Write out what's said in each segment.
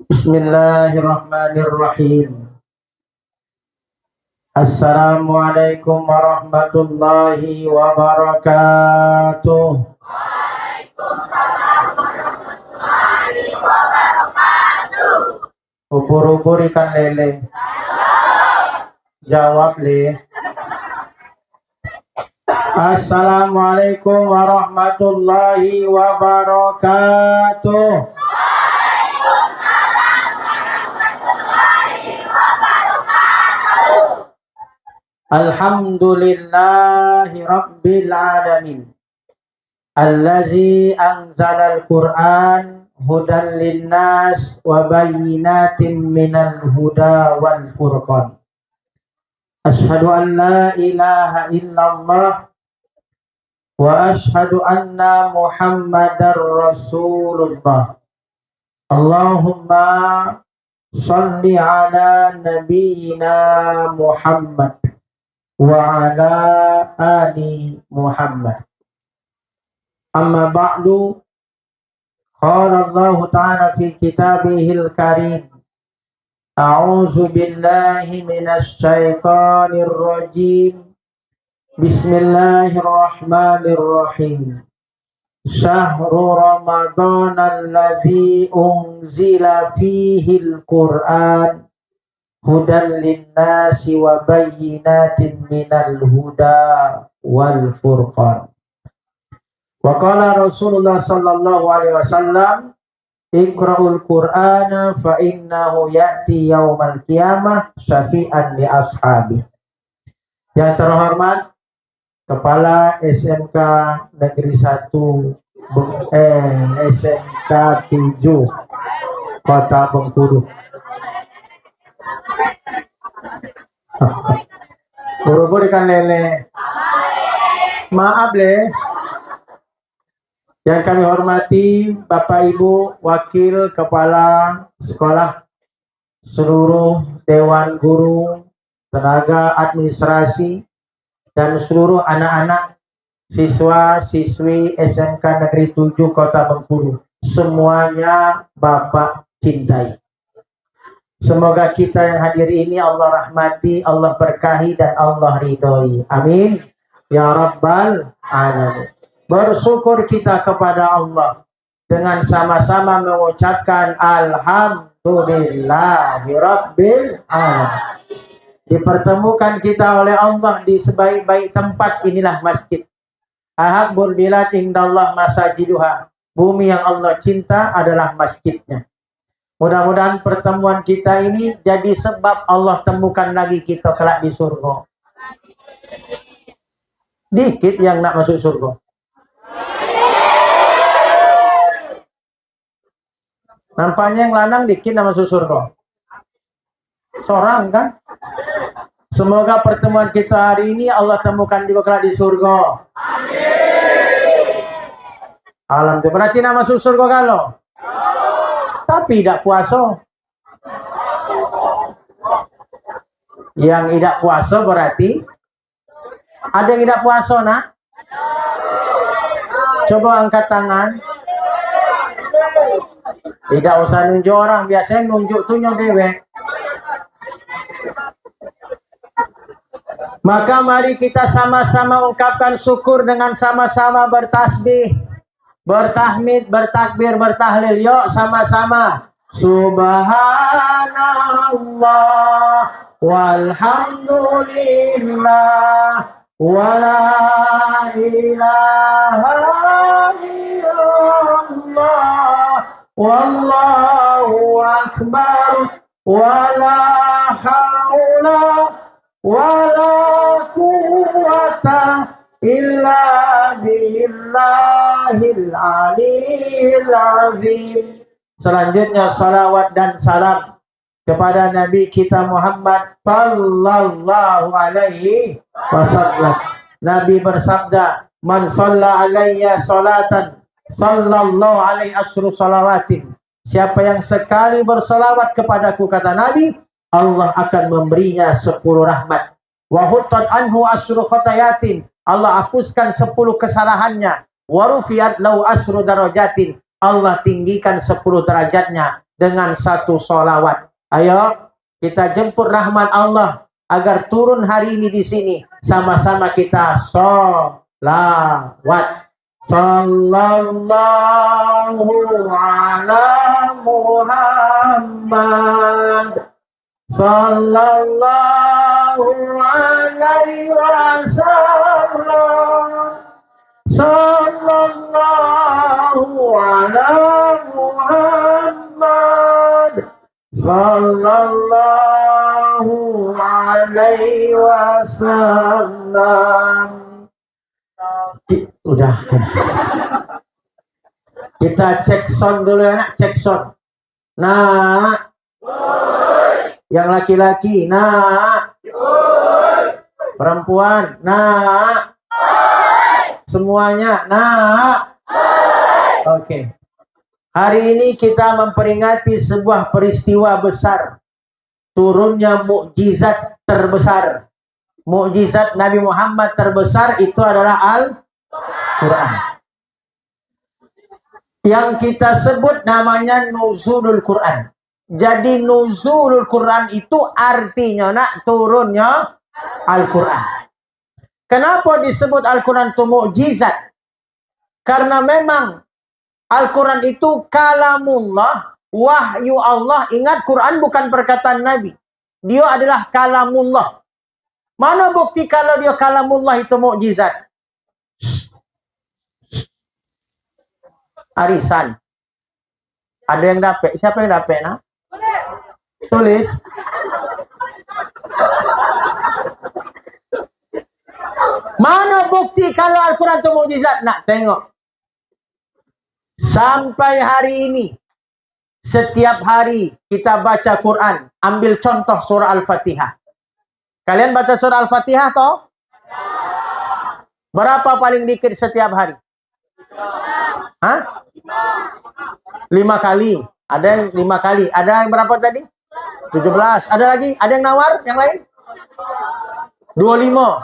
Bismillahirrahmanirrahim. Assalamualaikum warahmatullahi wabarakatuh. Waalaikumsalam warahmatullahi wabarakatuh. Ubur-ubur ikan lele. Jawab le. Assalamualaikum warahmatullahi wabarakatuh. Alhamdulillahi rabbil alamin. Allazi anzalal Qur'an hudan linnas wa bayyinatin minal huda wal furqan. Ashhadu an la ilaha illallah wa ashhadu anna Muhammadar Rasulullah. Allahumma shalli ala nabiyyina Muhammad wa ala ali Muhammad. Amma ba'du, qala Allah ta'ala fi kitabihil karim, a'udzu billahi minasy syaithanir rajim. Bismillahirrahmanirrahim. Syahrul Ramadan alladzi unzila fihil Qur'an hudan linnasi wa bayyinatin minal huda wal furqan. Wa qala Rasulullah sallallahu alaihi wasallam, iqra'ul Qur'ana fa innahu ya'ti yaumal qiyamah syafi'an li ashabi. Yang terhormat Kepala SMK Negeri 1 SMK 7 Kota Bengkulu. Buru-buru ikan lele. Maaf le. Yang kami hormati Bapak Ibu Wakil Kepala Sekolah, seluruh Dewan Guru, tenaga administrasi, dan seluruh anak-anak siswa-siswi SMK Negeri 7 Kota Bengkulu. Semuanya Bapak cintai. Semoga kita yang hadir ini Allah rahmati, Allah berkahi, dan Allah ridhoi. Amin. Ya Rabbal Alamin. Bersyukur kita kepada Allah dengan sama-sama mengucapkan Alhamdulillahirabbil alamin. Dipertemukan kita oleh Allah di sebaik-baik tempat, inilah masjid. Ahabbul bilad indallah masajiduha. Bumi yang Allah cinta adalah masjidnya. Mudah-mudahan pertemuan kita ini jadi sebab Allah temukan lagi kita kelak di surga. Dikit yang nak masuk surga. Nampaknya yang lanang dikit nak masuk surga. Seorang kan? Semoga pertemuan kita hari ini Allah temukan juga kelak di surga. Amin. Alhamdulillah. Berarti nak masuk surga kalau? Tapi tidak puasa. Yang tidak puasa berarti ada yang tidak puasa nak? Coba angkat tangan. Tidak usah nunjuk orang, biasanya nunjuk tuh nyong dewek. Maka mari kita sama-sama ungkapkan syukur dengan sama-sama bertasbih, bertahmid, bertakbir, bertahlil. Yuk sama-sama. Subhanallah walhamdulillah wala ilaha illallah wallahu akbar wala haula wala quwwata illa billahil aliyil azim. Selanjutnya salawat dan salam kepada Nabi kita Muhammad sallallahu alaihi wasallam. Nabi bersabda, "Man shalla alayya salatan sallallahu alaihi asyru salawatin." Siapa yang sekali bersalawat kepadaku, kata Nabi, Allah akan memberinya 10 rahmat. Wa huttat anhu asyru khatayatin. Allah hapuskan 10 kesalahannya. Wa rufiat lau asyru darajatin. Allah tinggikan 10 derajatnya. dengan satu solawat. Ayo, kita jemput rahmat Allah agar turun hari ini di sini. Sama-sama kita solawat. Sallallahu ala Muhammad. Sallallahu alaihi wasallam. Sallallahu ala Muhammad. Sallallahu alaihi wasallam. Udah. Kita cek sound dulu ya, nak. Cek sound. Nak. Yang laki-laki, nak. Perempuan, nak. Semuanya, nak. Oke. Hari ini kita memperingati sebuah peristiwa besar. Turunnya mukjizat terbesar. Mukjizat Nabi Muhammad terbesar itu adalah Al-Quran. Yang kita sebut namanya nuzulul Quran. Jadi nuzulul Quran itu artinya nak turunnya Al-Quran. Kenapa disebut Al-Quran itu mukjizat? Karena memang Al-Quran itu kalamullah, wahyu Allah. Ingat, Quran bukan perkataan Nabi. Dia adalah kalamullah. Mana bukti kalau dia kalamullah itu mukjizat? Arisan. Ada yang dapat? Siapa yang dapat, nak? Tulis. Mana bukti kalau Al-Quran itu mukjizat? Nak tengok. Sampai hari ini, setiap hari kita baca Quran. Ambil contoh surah Al-Fatihah. Kalian baca surah Al-Fatihah toh? Berapa paling dikit setiap hari? Hah? 5 kali. Ada yang 5 kali. Ada yang berapa tadi? 17. Ada lagi? Ada yang nawar? Yang lain? 25.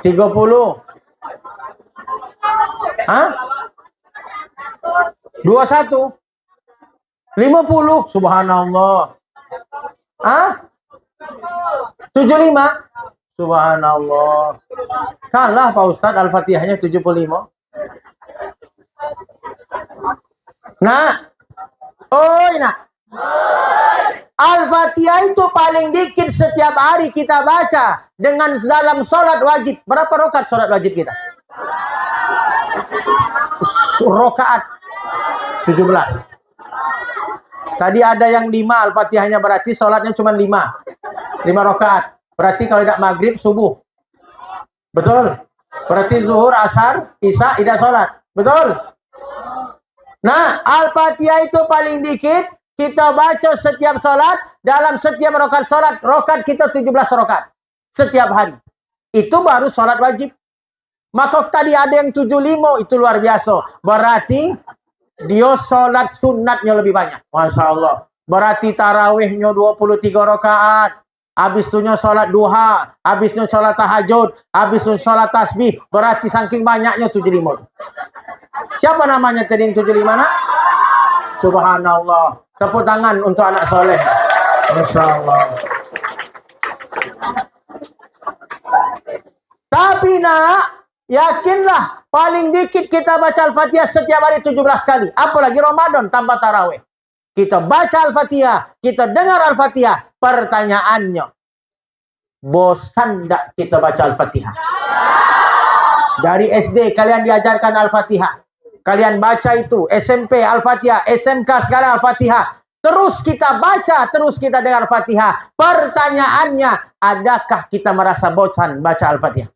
30. Hah? 21. 50. Subhanallah. Hah? 75. Subhanallah. Kalah Pak Ustadz, Al-Fatihahnya 75. Nah. Oi, nak. Al-Fatihah itu paling dikit setiap hari kita baca dengan dalam sholat wajib. Berapa rakaat sholat wajib kita? Rakaat 17. Tadi ada yang 5 Al-Fatihahnya, berarti sholatnya cuma 5 rakaat. Berarti kalau tidak maghrib, subuh. Betul? Berarti zuhur, asar, isya, tidak sholat. Betul? Nah, Al-Fatihah itu paling dikit kita baca setiap sholat. Dalam setiap rakaat sholat, rakaat kita 17 rakaat setiap hari. Itu baru sholat wajib. Maka tadi ada yang 75, itu luar biasa. Berarti dia sholat sunatnya lebih banyak. Masya Allah. Berarti tarawihnya 23 rakaat. Habis itu sholat duha. Habis itu sholat tahajud. Habis itu sholat tasbih. Berarti saking banyaknya 75. Siapa namanya tadi yang 75, nak? Subhanallah. Tepuk tangan untuk anak soleh. Masya Allah. Tapi nak, yakinlah paling dikit kita baca Al-Fatihah setiap hari 17 kali. Apalagi Ramadan tambah tarawih. Kita baca Al-Fatihah, kita dengar Al-Fatihah. Pertanyaannya, bosan tak kita baca Al-Fatihah? Dari SD kalian diajarkan Al-Fatihah. Kalian baca itu, SMP Al-Fatihah, SMK sekarang Al-Fatihah. Terus kita baca, terus kita dengar Al-Fatihah. Pertanyaannya, adakah kita merasa bosan baca Al-Fatihah?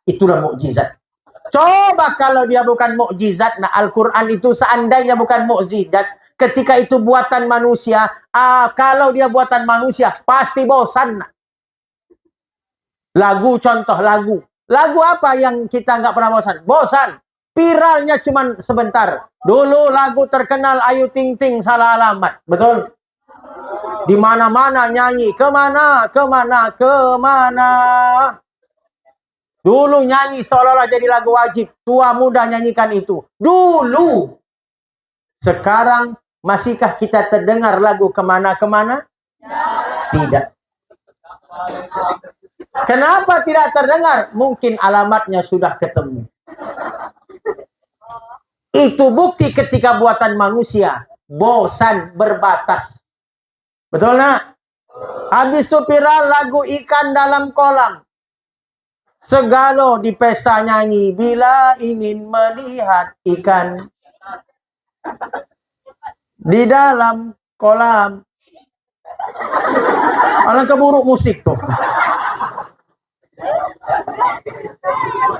Itulah mukjizat. Coba kalau dia bukan mukjizat, nah Al-Quran itu seandainya bukan mukjizat, ketika itu buatan manusia, kalau dia buatan manusia, pasti bosan. Lagu, contoh lagu. Lagu apa yang kita nggak pernah bosan? Bosan. Viralnya cuma sebentar. Dulu lagu terkenal Ayu Ting Ting salah alamat. Betul? Di mana-mana nyanyi. Kemana, kemana, kemana. Dulu nyanyi seolah-olah jadi lagu wajib. Tua muda nyanyikan itu. Dulu. Sekarang masihkah kita terdengar lagu kemana-kemana? Tidak. Kenapa tidak terdengar? Mungkin alamatnya sudah ketemu. Itu bukti ketika buatan manusia bosan berbatas. Betul nak? Habis itu viral lagu ikan dalam kolam. Segalo di pesta nyanyi bila ingin melihat ikan di dalam kolam. Orang keburuk musik tuh.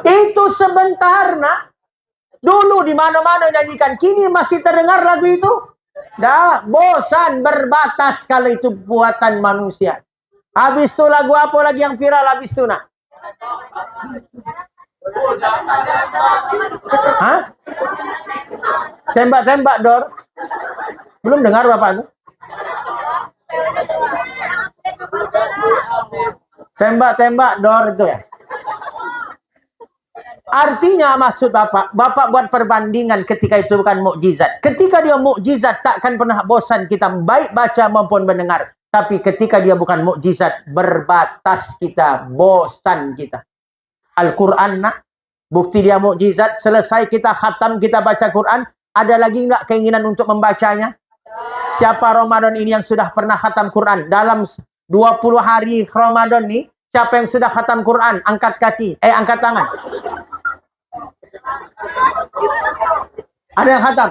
Itu sebentar nak. Dulu di mana-mana nyanyikan, kini masih terdengar lagu itu. Dah bosan berbatas kalau itu buatan manusia. Habis itu lagu apa lagi yang viral habis itu nak? Hah? Tembak-tembak Dor. Belum dengar Bapak itu? Tembak-tembak Dor itu ya. Artinya maksud Bapak buat perbandingan ketika itu bukan mukjizat. Ketika dia mukjizat takkan pernah bosan kita baik baca maupun mendengar. Tapi ketika dia bukan mukjizat berbatas kita, bosan kita. Al-Quran nak, bukti dia mukjizat. Selesai kita khatam, kita baca Quran, ada lagi enggak keinginan untuk membacanya? Siapa Ramadan ini yang sudah pernah khatam Quran? Dalam 20 hari Ramadan ini, siapa yang sudah khatam Quran? Angkat kaki, angkat tangan. Ada yang khatam?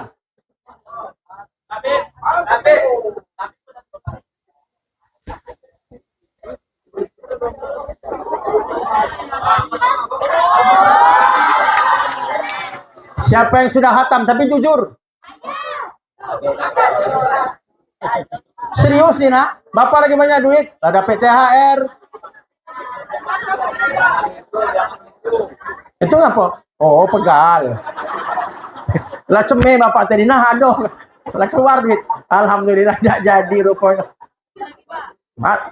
Siapa yang sudah khatam tapi jujur? Serius nih nak? Bapak lagi banyak duit? Ada PTHR. Itu ngapa? Oh, pegal. Lah ceme bapak tadi nah aduh. Lah keluar duit. Alhamdulillah tidak jadi rupanya.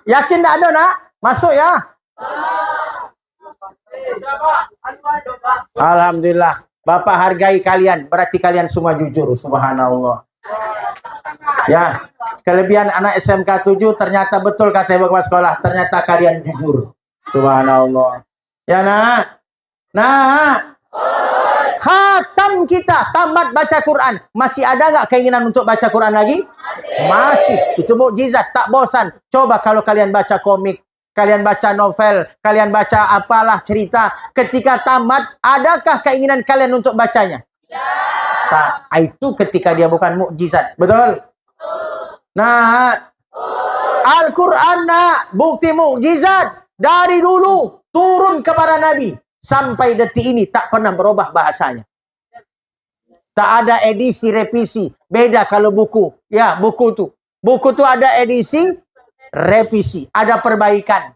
Yakin tidak ada nak? Masuk ya? Alhamdulillah. Bapak hargai kalian. Berarti kalian semua jujur. Subhanallah. Ya. Kelebihan anak SMK 7 ternyata betul kata bapak sekolah. Ternyata kalian jujur. Subhanallah. Ya nak? Nah. Khatam kita. Tamat baca Quran. Masih ada nggak keinginan untuk baca Quran lagi? Masih. Itu mukjizat. Tak bosan. Coba kalau kalian baca komik. Kalian baca novel, kalian baca apalah cerita. Ketika tamat, adakah keinginan kalian untuk bacanya? Ya. Tak, itu ketika dia bukan mukjizat. Betul? Nah, Al-Quran nak, bukti mukjizat. Dari dulu, turun kepada Nabi. Sampai detik ini, tak pernah berubah bahasanya. Tak ada edisi, revisi. Beda kalau buku. Ya, buku tu. Buku tu ada edisi, revisi, ada perbaikan.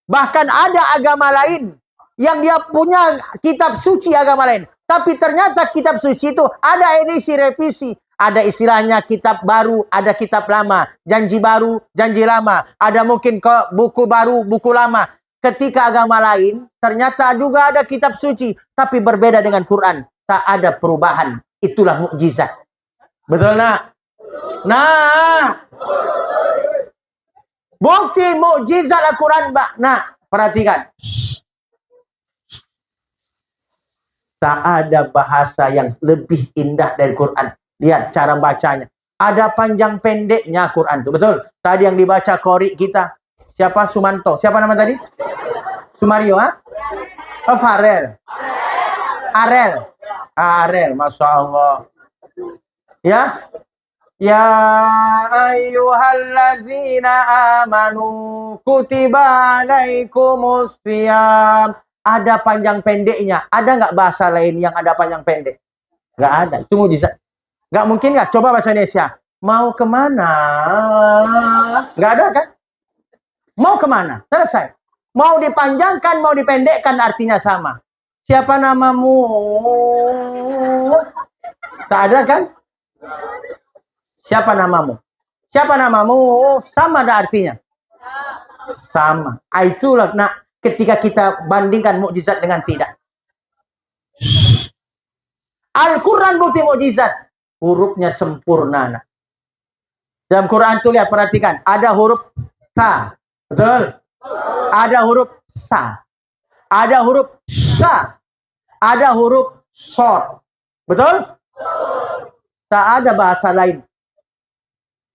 Bahkan ada agama lain yang dia punya kitab suci agama lain. Tapi ternyata kitab suci itu ada edisi revisi. Ada istilahnya kitab baru, ada kitab lama. Janji baru, janji lama. Ada mungkin buku baru, buku lama. Ketika agama lain, ternyata juga ada kitab suci. Tapi berbeda dengan Quran. Tak ada perubahan. Itulah mukjizat. Betul nak? Nah. Bukti mukjizat Al-Quran, Mbak. Nah, perhatikan. Tak ada bahasa yang lebih indah dari Quran. Lihat cara bacanya. Ada panjang pendeknya Quran itu. Betul? Tadi yang dibaca Qori kita. Siapa? Sumanto. Siapa nama tadi? Sumario, ha? Oh, Farel. Arel. Arel, Masya Allah. Ya? Ya ayyuhallazina amanu kutiba alaikumusiyam. Ada panjang pendeknya. Ada nggak bahasa lain yang ada panjang pendek? Nggak ada. Itu mujizat. Nggak mungkin nggak? Coba bahasa Indonesia. Mau kemana? Nggak ada kan? Mau kemana? Selesai. Mau dipanjangkan, mau dipendekkan artinya sama. Siapa namamu? Tak ada kan? Siapa namamu? Siapa namamu? Sama ada artinya. Sama. Itulah nak ketika kita bandingkan mukjizat dengan tidak. Al-Quran bukti mukjizat. hurufnya sempurna. Nak. Dalam Quran tuh lihat, perhatikan. Ada huruf sa. Betul? Ada huruf sa. Ada huruf sya. Ada huruf short. Betul? Tak ada bahasa lain.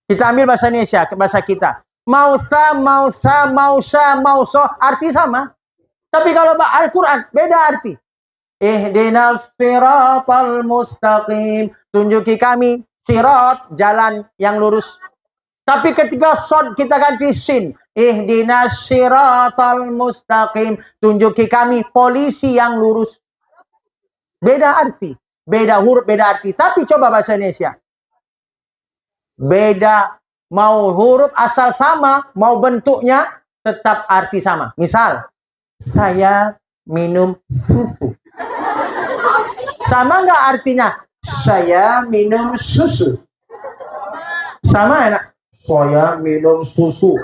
Kita ambil bahasa Indonesia, bahasa kita. Mausa, mausa, mausa, mauso, arti sama. Tapi kalau Al-Quran, beda arti. Ihdinas siratal mustaqim. Tunjuki kami sirat, jalan yang lurus. Tapi ketika sod kita ganti sin. Ihdinas siratal mustaqim. Tunjuki kami polisi yang lurus. Beda arti. Beda huruf, beda arti. Tapi coba bahasa Indonesia. Beda. Mau huruf asal sama, mau bentuknya tetap arti sama. Misal, saya minum susu. Sama nggak artinya? Saya minum susu. Sama enak. Saya minum susu.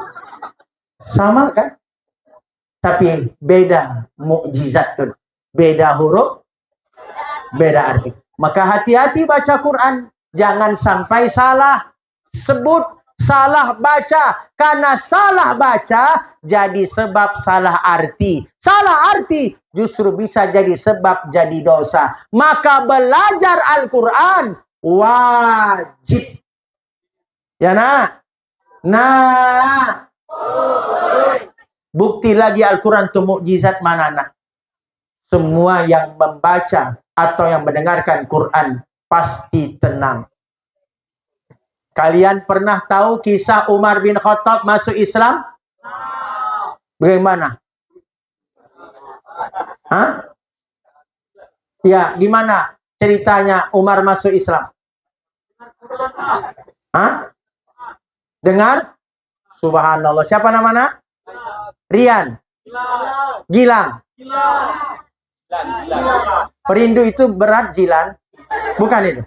Sama kan? Tapi beda mukjizat tuh. Beda huruf, beda arti. Maka hati-hati baca Quran. Jangan sampai salah sebut, salah baca. Karena salah baca jadi sebab salah arti. Salah arti justru bisa jadi sebab jadi dosa. Maka belajar Al-Quran wajib. Ya nak? Nah. Bukti lagi Al-Quran itu mukjizat mana nak? Semua yang membaca atau yang mendengarkan Quran pasti tenang. Kalian pernah tahu kisah Umar bin Khattab masuk Islam? Bagaimana? Hah? Ya, gimana ceritanya Umar masuk Islam? Hah? Dengar? Subhanallah. Siapa namanya? Rian. Gilang. Perindu itu berat, Jilan. Bukan itu.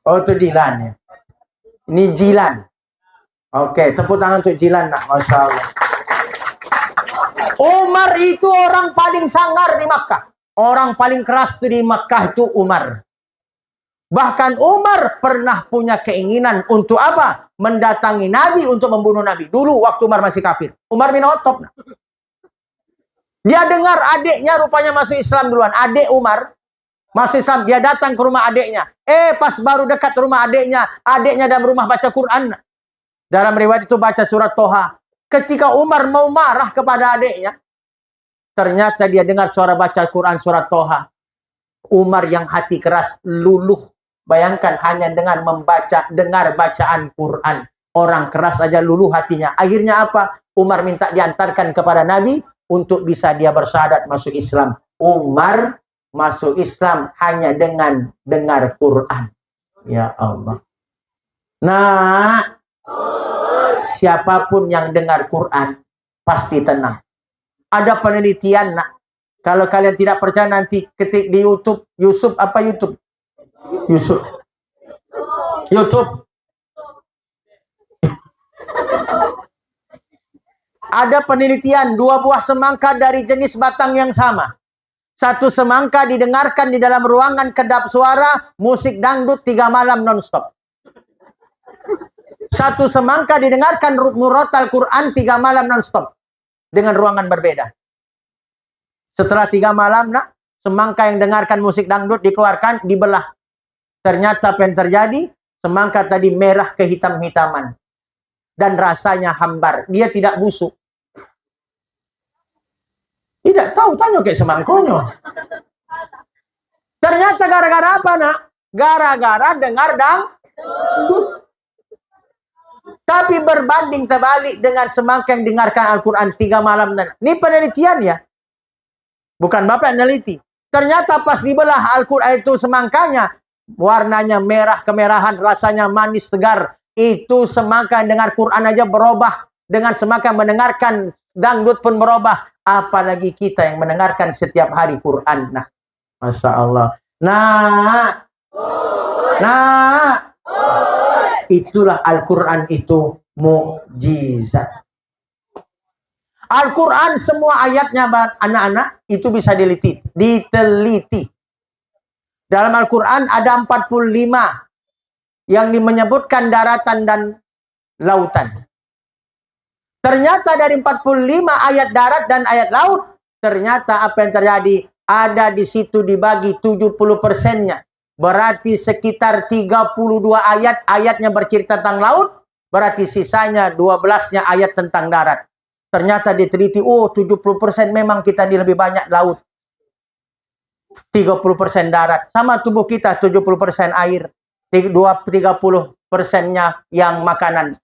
Oh, itu Dilan ya. Ini Jilan. Oke, tepuk tangan untuk Jilan nak. Masya Allah. Umar itu orang paling sangar di Makkah. Orang paling keras di Makkah itu Umar. Bahkan Umar pernah punya keinginan untuk apa? Mendatangi Nabi untuk membunuh Nabi. Dulu waktu Umar masih kafir. Umar bin Khattab. Dia dengar adiknya rupanya masuk Islam duluan. Adik Umar masuk Islam. Dia datang ke rumah adiknya. Pas baru dekat rumah adiknya. Adiknya dalam rumah baca Quran. Dalam riwayat itu baca surat Toha. Ketika Umar mau marah kepada adiknya. Ternyata dia dengar suara baca Quran surat Toha. Umar yang hati keras luluh. Bayangkan hanya dengan dengar bacaan Quran. Orang keras aja luluh hatinya. Akhirnya apa? Umar minta diantarkan kepada Nabi untuk bisa dia bersyahadat masuk Islam. Umar masuk Islam hanya dengan dengar Quran. Ya Allah. Nah, siapapun yang dengar Quran pasti tenang. Ada penelitian nak. Kalau kalian tidak percaya nanti ketik di YouTube. Yusuf apa YouTube? Yusuf. YouTube. Ada penelitian 2 buah semangka dari jenis batang yang sama. Satu semangka didengarkan di dalam ruangan kedap suara musik dangdut 3 malam nonstop. Satu semangka didengarkan murotal Quran 3 malam nonstop. Dengan ruangan berbeda. Setelah 3 malam nak, semangka yang dengarkan musik dangdut dikeluarkan, dibelah. Ternyata apa yang terjadi? Semangka tadi merah kehitam-hitaman. Dan rasanya hambar. Dia tidak busuk. Tidak tahu, tanya kayak semangkonyo. Ternyata gara-gara apa nak? Gara-gara dengar dangdut. Tapi berbanding terbalik dengan semangka yang dengarkan Al-Quran 3 malam. Ini penelitian ya. Bukan Bapak yang neliti. Ternyata pas dibelah Al-Quran itu semangkanya. Warnanya merah kemerahan, rasanya manis segar. Itu semangka yang dengar Quran aja berubah. Dengan semangka yang mendengarkan dangdut pun berubah. Apalagi kita yang mendengarkan setiap hari Quran. Nah, Masya Allah. Nah, itulah Al-Quran itu mukjizat. Al-Quran semua ayatnya anak-anak itu bisa diteliti. Dalam Al-Quran ada 45 yang menyebutkan daratan dan lautan. Ternyata dari 45 ayat darat dan ayat laut, ternyata apa yang terjadi? Ada di situ dibagi 70%-nya. Berarti sekitar 32 ayatnya bercerita tentang laut, berarti sisanya 12-nya ayat tentang darat. Ternyata diteliti, 70% memang kita di lebih banyak laut. 30% darat. Sama tubuh kita 70% air. 30%-nya yang makanan.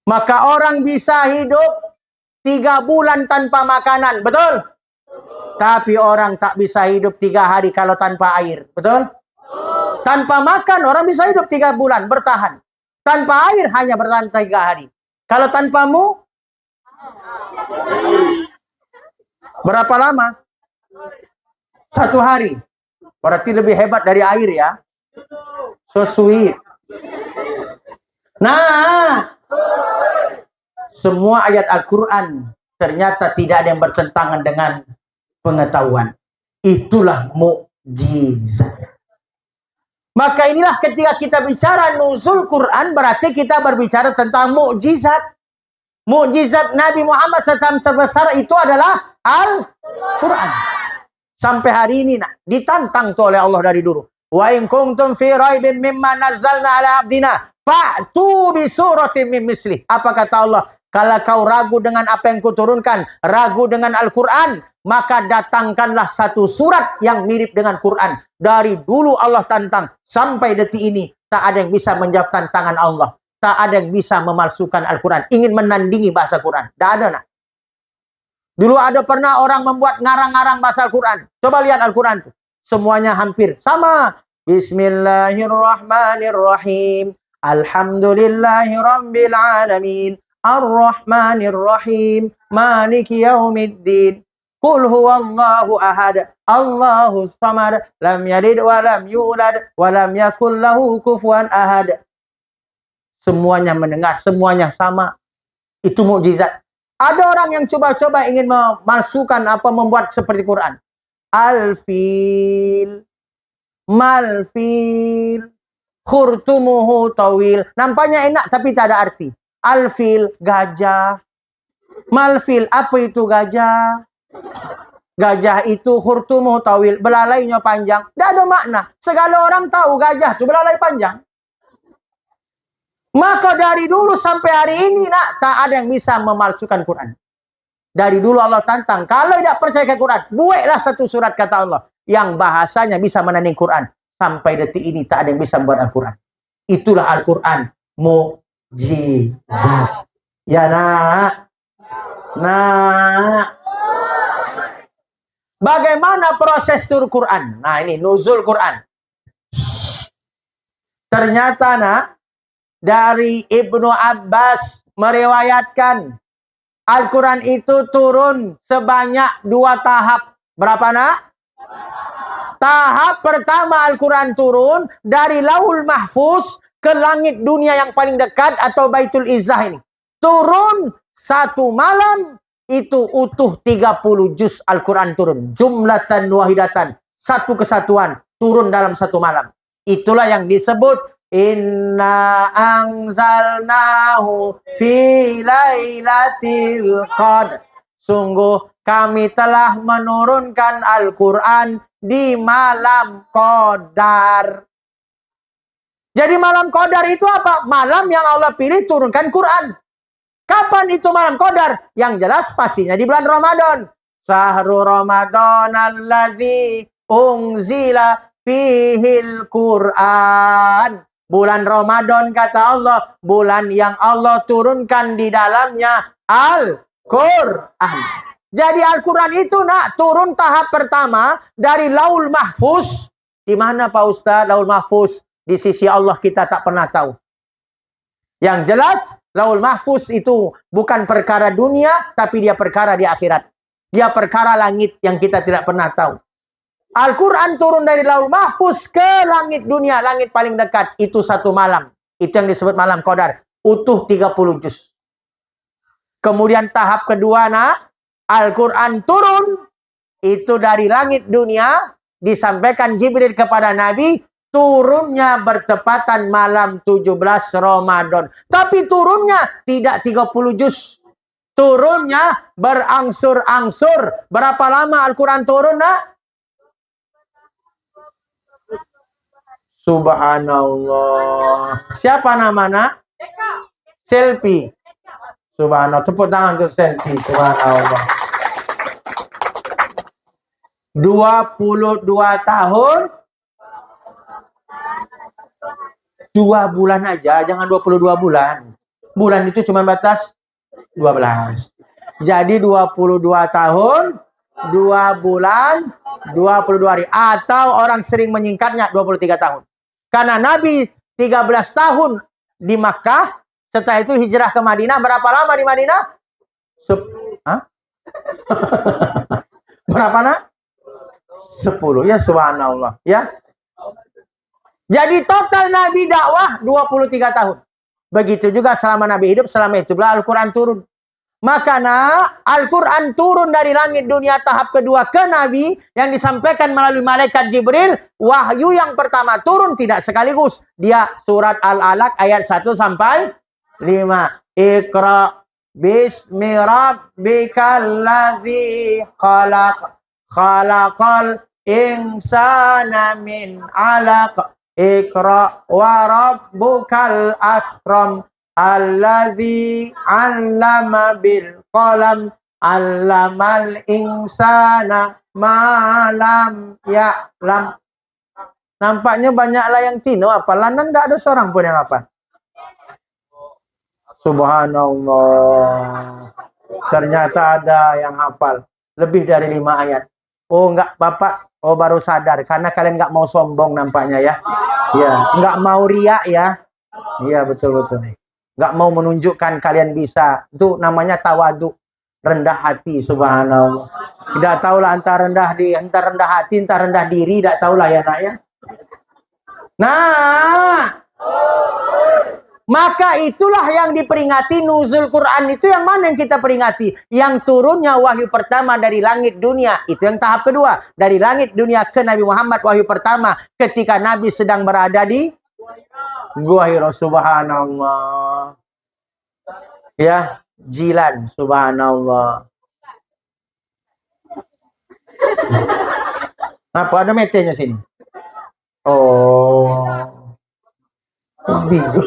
Maka orang bisa hidup 3 bulan tanpa makanan. Betul? Tapi orang tak bisa hidup 3 hari kalau tanpa air. Betul? Tanpa makan orang bisa hidup 3 bulan bertahan. Tanpa air hanya bertahan 3 hari. Kalau tanpamu berapa lama? 1 hari. Berarti lebih hebat dari air ya. So sweet. Nah, semua ayat Al-Quran ternyata tidak ada yang bertentangan dengan pengetahuan. Itulah mukjizat. Maka inilah ketika kita bicara nuzul Quran, berarti kita berbicara tentang mukjizat. Mukjizat Nabi Muhammad SAW terbesar itu adalah Al-Quran. Sampai hari ini ditantang tuh oleh Allah dari dulu. Wa in kuntum fi raibin mimma nazzalna ala abdina fa'tu bi suratin min mislih. Apa kata Allah? Kalau kau ragu dengan apa yang kuturunkan, ragu dengan Al-Quran, maka datangkanlah satu surat yang mirip dengan Quran. Dari dulu Allah tantang, sampai detik ini tak ada yang bisa menjawab tantangan Allah. Tak ada yang bisa memalsukan Al-Quran. Ingin menandingi bahasa Quran. Tak ada nak. Dulu ada pernah orang membuat ngarang-ngarang bahasa Al-Quran. Coba lihat Al-Quran tuh. Semuanya hampir sama. Bismillahirrahmanirrahim. Alhamdulillahirabbil alamin. Ar-Rahmanir-Rahim. Maliki yaumiddin. Qul huwallahu ahad. Allahus samad. Lam yalid wa lam yulad wa lam yakul lahu kufuwan ahad. Semuanya mendengar, semuanya sama. Itu mukjizat. Ada orang yang coba-coba ingin memalsukan membuat seperti Quran. Al-fil, mal-fil, khurtumuhu tawil. Nampaknya enak tapi tak ada arti. Al-fil, gajah. Mal-fil, apa itu gajah? Gajah itu khurtumuhu tawil, belalainya panjang. Tak ada makna. Segala orang tahu gajah itu belalai panjang. Maka dari dulu sampai hari ini tak ada yang bisa memalsukan Quran. Dari dulu Allah tantang, kalau tidak percaya ke Quran, buatlah satu surat kata Allah yang bahasanya bisa menanding Quran. Sampai detik ini tak ada yang bisa membuat Al-Quran. Itulah Al-Quran mukjizat. Ya nak. Nah, bagaimana proses turun Quran? Nah ini nuzul Quran. Ternyata dari Ibnu Abbas meriwayatkan Al-Quran itu turun sebanyak 2 tahap. Berapa Tahap pertama Al-Quran turun dari Lauhul Mahfuz ke langit dunia yang paling dekat atau Baitul Izzah ini. Turun 1 malam itu utuh 30 juz Al-Quran turun. Jumlatan wahidatan. Satu kesatuan turun dalam 1 malam. Itulah yang disebut Inna anzalnahu fi lailatul qadr. Sungguh kami telah menurunkan Al-Quran di malam Qadar. Jadi malam Qadar itu apa? Malam yang Allah pilih turunkan Quran. Kapan itu malam Qadar? Yang jelas pastinya di bulan Ramadan. Syahrul Ramadan allazi unzila fihil Quran. Bulan Ramadan kata Allah, bulan yang Allah turunkan di dalamnya Al-Quran. Jadi Al-Quran itu turun tahap pertama dari Lauhul Mahfuz. Di mana Pak Ustaz Lauhul Mahfuz? Di sisi Allah kita tak pernah tahu. Yang jelas Lauhul Mahfuz itu bukan perkara dunia, tapi dia perkara di akhirat. Dia perkara langit yang kita tidak pernah tahu. Al-Quran turun dari Lauhul Mahfuz ke langit dunia, langit paling dekat. Itu 1 malam. Itu yang disebut malam Qadar. Utuh 30 juz. Kemudian tahap kedua, Al-Quran turun. Itu dari langit dunia disampaikan Jibril kepada Nabi, turunnya bertepatan malam 17 Ramadan. Tapi turunnya tidak 30 juz. Turunnya berangsur-angsur. Berapa lama Al-Quran turun, nak? Subhanallah. Siapa nama, nak? Selfie. Subhanallah. Tepuk tangan untuk Selfie. Subhanallah. 22 tahun 2 bulan aja, jangan 22 bulan. Bulan itu cuma batas 12. Jadi 22 tahun 2 bulan 22 hari, atau orang sering menyingkatnya 23 tahun. Karena Nabi 13 tahun di Makkah, setelah itu hijrah ke Madinah. Berapa lama di Madinah? Berapa, nak? 10. Ya, subhanallah. Ya. Jadi total Nabi dakwah 23 tahun. Begitu juga selama Nabi hidup, selama itulah Al-Quran turun. Maka Al-Quran turun dari langit dunia tahap kedua ke Nabi, yang disampaikan melalui malaikat Jibril. Wahyu yang pertama turun tidak sekaligus. Dia surat Al-Alaq ayat 1 sampai 5. Iqra bismi rabbikal ladzi khalaq. Khalaqal insana min 'alaq. Iqra wa rabbukal akram. Alladzi 'allama bil qalam. 'Allamal insana ma lam ya'lam. Nampaknya banyaklah yang tino apa. Lanang tidak ada seorang pun yang apa. Subhanallah. Ternyata ada yang hafal lebih dari 5 ayat. Oh, enggak, Bapak. Oh, baru sadar. Karena kalian enggak mau sombong nampaknya ya. Ya, enggak mau riak ya. Iya, betul-betul. Enggak mau menunjukkan kalian bisa. Itu namanya tawadu. Rendah hati, subhanallah. Tidak tahulah antara rendah hati, antara rendah diri. Tidak tahulah ya, nak ya. Nah, maka itulah yang diperingati nuzul Quran. Itu yang mana yang kita peringati? Yang turunnya wahyu pertama dari langit dunia. Itu yang tahap kedua. Dari langit dunia ke Nabi Muhammad, wahyu pertama. Ketika Nabi sedang berada di Gua Hira. Subhanallah. Ya, Jilan. Subhanallah. Apa ada metenya sini? Oh. Bigal.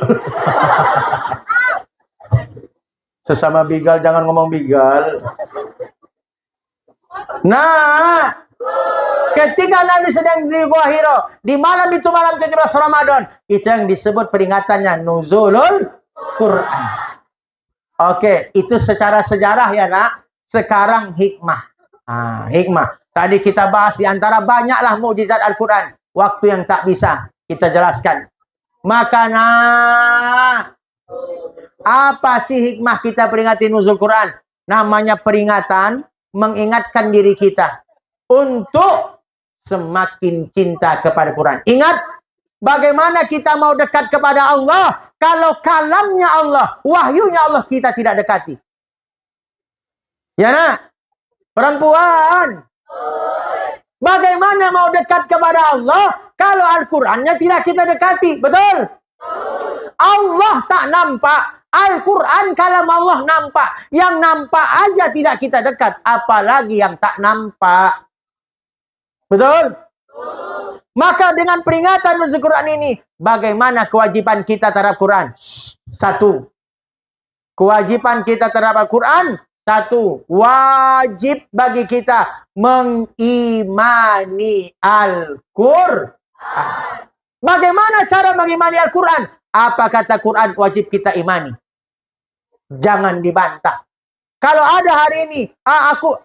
Sesama bigal jangan ngomong bigal. Nah, ketika Nabi sedang di Gua Hira, di malam itu malam 17 Ramadan, itu yang disebut peringatannya nuzulul Quran. Oke, itu secara sejarah ya, nak. Sekarang hikmah. Hikmah. Tadi kita bahas di antara banyaklah mukjizat Al-Quran. Waktu yang tak bisa kita jelaskan. Maka apa sih hikmah kita peringati nuzul Quran? Namanya peringatan mengingatkan diri kita untuk semakin cinta kepada Quran. Ingat, bagaimana kita mau dekat kepada Allah kalau kalamnya Allah, wahyunya Allah kita tidak dekati? Ya, nak? Perempuan. Bagaimana mau dekat kepada Allah kalau Al-Qurannya tidak kita dekati? Betul? Allah tak nampak. Al-Quran kalam Allah nampak. Yang nampak aja tidak kita dekat. Apalagi yang tak nampak. Betul? Maka dengan peringatan nuzul Quran ini, bagaimana kewajiban kita terhadap Quran? 1. Kewajiban kita terhadap Al-Quran. 1. Wajib bagi kita mengimani Al-Quran. Bagaimana cara mengimani Al-Quran? Apa kata Quran wajib kita imani? Jangan dibantah. Kalau ada hari ini,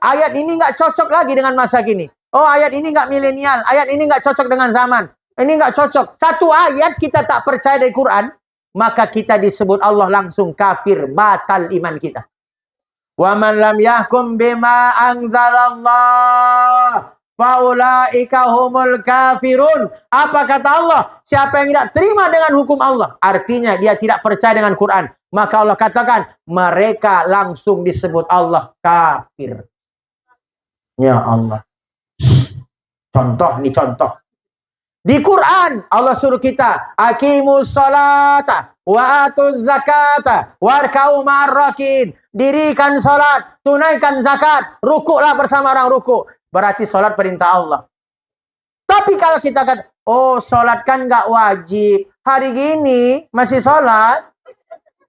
ayat ini nggak cocok lagi dengan masa kini. Oh, ayat ini nggak milenial. Ayat ini nggak cocok dengan zaman. Ini nggak cocok. Satu ayat kita tak percaya dari Quran, maka kita disebut Allah langsung kafir, batal iman kita. Wa man lam yahkum bima anzalallah faulaika humul kafirun. Apa kata Allah? Siapa yang tidak terima dengan hukum Allah, artinya dia tidak percaya dengan Quran, maka Allah katakan mereka langsung disebut Allah kafir. Ya Allah. Contoh, nih contoh. Di Quran Allah suruh kita aqimus salata wa atuz zakata warka'u ma'arrakin. Dirikan salat, tunaikan zakat, rukuklah bersama orang rukuk. Berarti salat perintah Allah. Tapi kalau kita kata, oh salat kan nggak wajib. Hari gini masih salat.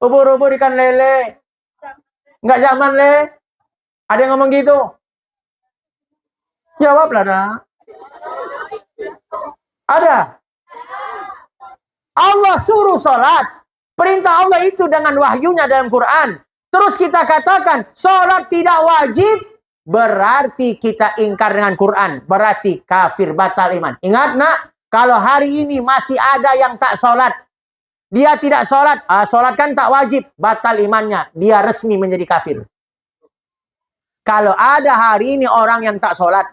Ubur-ubur ikan lele. Nggak zaman le. Ada yang ngomong gitu? Jawablah nak. Ada. Allah suruh salat. Perintah Allah itu dengan wahyunya dalam Quran. Terus kita katakan salat tidak wajib. Berarti kita ingkar dengan Quran. Berarti kafir, batal iman. Ingat nak, kalau hari ini masih ada yang tak sholat. Dia tidak sholat. Sholat kan tak wajib. Batal imannya. Dia resmi menjadi kafir. Kalau ada hari ini orang yang tak sholat.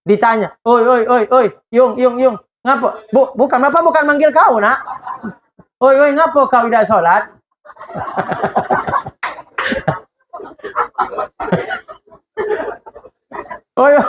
Ditanya. Oi. Yung. Ngapa? Bapak bukan manggil kau nak. Oi, ngapa kau tidak sholat? Oh iya.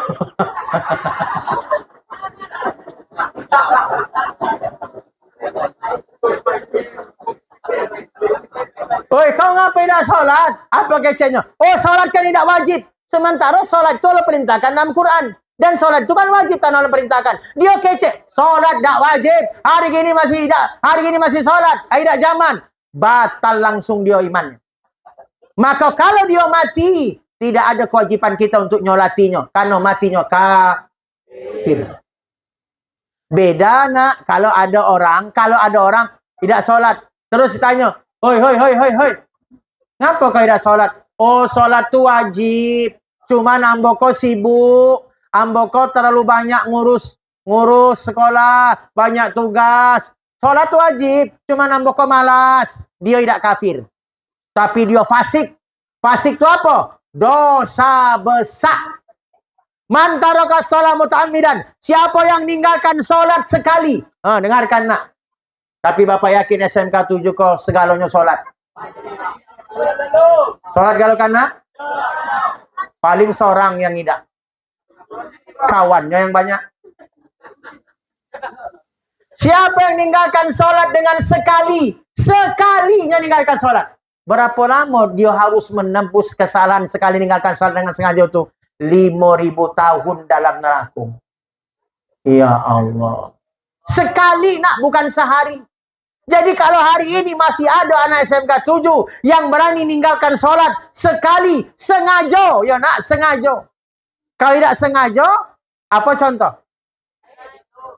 Oi, kau ngapain tidak sholat? Apa kecenya? Oh, sholat kan tidak wajib. Sementara sholat itu Allah perintahkan dalam Quran. Dan sholat itu kan wajib kan Allah perintahkan. Dia kece. Sholat tidak wajib. Hari gini masih tidak. Hari gini masih sholat. Tidak zaman. Batal langsung dia imannya. Maka kalau dia mati, tidak ada kewajiban kita untuk nyolatinya. Karena matinya kafir. Beda nak, kalau ada orang tidak sholat. Terus ditanya, hoi. Ngapa kau tidak sholat? Oh, sholat itu wajib. Cuman amboko sibuk. Amboko terlalu banyak ngurus sekolah. Banyak tugas. Sholat itu wajib. Cuman amboko malas. Dia tidak kafir. Tapi dia fasik. Fasik itu apa? Dosa besar. Man taraka shalah muta'ammidan. Siapa yang meninggalkan sholat sekali? Dengarkan nak. Tapi Bapak yakin SMK 7 kok segalanya sholat? Sholat galokan nak? Paling seorang yang tidak. Kawannya yang banyak. Siapa yang meninggalkan sholat dengan sekalinya meninggalkan sholat? Berapa lama dia harus menembus kesalahan sekali meninggalkan sholat dengan sengaja itu? 5.000 tahun dalam neraka. Ya Allah. Sekali nak, bukan sehari. Jadi kalau hari ini masih ada anak SMK 7 yang berani meninggalkan sholat sekali, sengaja. Ya nak, sengaja. Kalau tidak sengaja, apa contoh?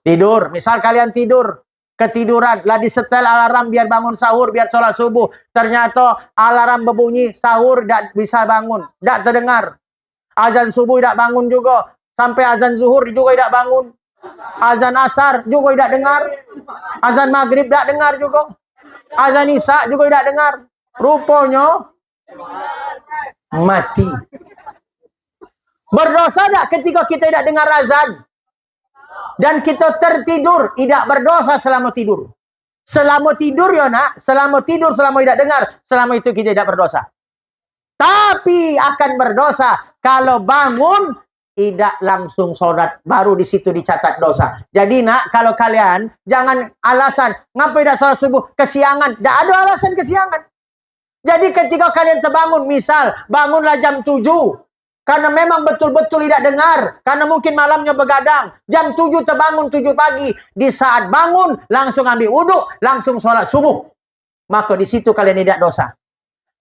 Tidur. Misal kalian tidur. Ketiduran, lah disetel alarm biar bangun sahur, biar sholat subuh. Ternyata alarm berbunyi, sahur tidak bisa bangun, tidak terdengar. Azan subuh tidak bangun juga, sampai azan zuhur juga tidak bangun. Azan asar juga tidak dengar. Azan maghrib tidak dengar juga. Azan isya juga tidak dengar. Rupanya mati. Berdosa tidak ketika kita tidak dengar azan? Dan kita tertidur, tidak berdosa selama tidur. Selama tidur ya nak, selama tidak dengar, selama itu kita tidak berdosa. Tapi akan berdosa kalau bangun, tidak langsung sholat, baru di situ dicatat dosa. Jadi nak, kalau kalian, jangan alasan, ngapa tidak sholat subuh, kesiangan. Tidak ada alasan kesiangan. Jadi ketika kalian terbangun, misal, bangunlah jam 7. Karena memang betul-betul tidak dengar. Karena mungkin malamnya begadang. Jam 7 terbangun 7 pagi. Di saat bangun, langsung ambil wudhu, langsung sholat subuh. Maka di situ kalian tidak dosa.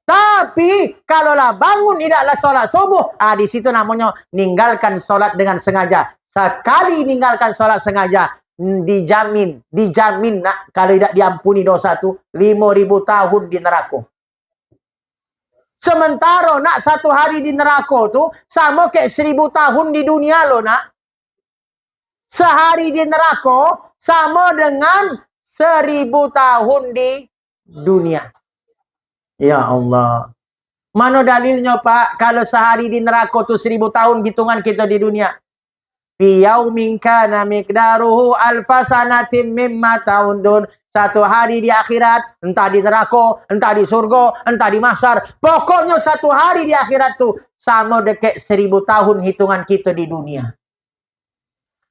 Tapi, kalaulah bangun tidaklah sholat subuh, di situ namanya ninggalkan sholat dengan sengaja. Sekali ninggalkan sholat sengaja, dijamin nak, kalau tidak diampuni dosa itu, 5.000 tahun di neraka. Sementara nak 1 hari di neraka tu sama kayak 1.000 tahun di dunia loh nak. Sehari di neraka sama dengan 1.000 tahun di dunia. Ya Allah. Mana dalilnya Pak? Kalau sehari di neraka tu 1.000 tahun hitungan kita di dunia. Fi yaumin kana miqdaruhu alfa sanatin mimma ta'udun. 1 hari di akhirat, entah di neraka, entah di surga, entah di mahsyar. Pokoknya 1 hari di akhirat tuh sama dekat 1.000 tahun hitungan kita di dunia.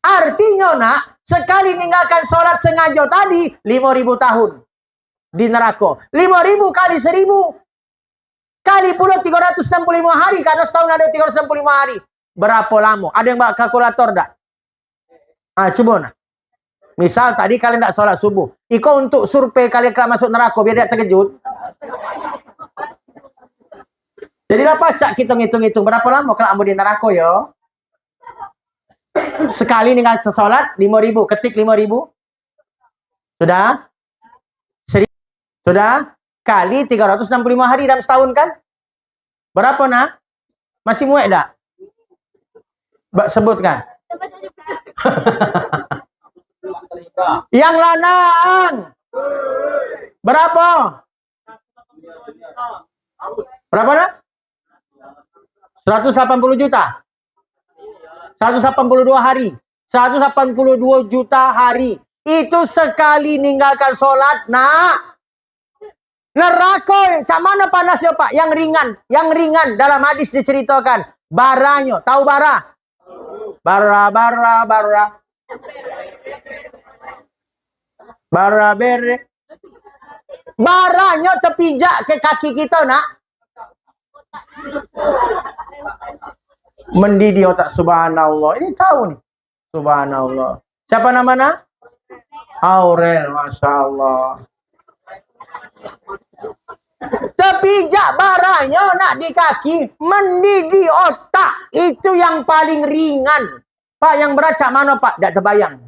Artinya nak, sekali meninggalkan sholat sengaja tadi, 5.000 tahun di neraka. 5.000 kali 1.000. Kali pula 365 hari, karena setahun ada 365 hari. Berapa lama? Ada yang bawa kalkulator tak? Coba nak. Misal tadi kalian tak sholat subuh. Iko untuk survei kalian masuk neraka, biar dia terkejut. Jadi apa cak kita ngitung-ngitung berapa lama kalau ambil di neraka ya? Sekali nih sholat 5.000, ketik 5.000. Sudah? Sudah? Kali 365 hari dalam setahun kan? Berapa nak? Masih muat tak? Sebutkan. Yang lanang. Berapa? Berapa nak? 180 juta. 182 hari. 182 juta hari. Itu sekali ninggalkan sholat, nak. Neraka, macam mana panasnya Pak? Yang ringan. Yang ringan dalam hadis diceritakan. Baranya. Tahu bara? Bara. Bara bere. Baranya terpijak ke kaki kita, nak. Mendidih otak, subhanallah. Ini tahu nih. Subhanallah. Siapa namanya? Aurel, Masya Allah. Terpijak baranya nak di kaki, mendidih otak. Itu yang paling ringan. Pak, yang berat cak mana Pak? Tak terbayang.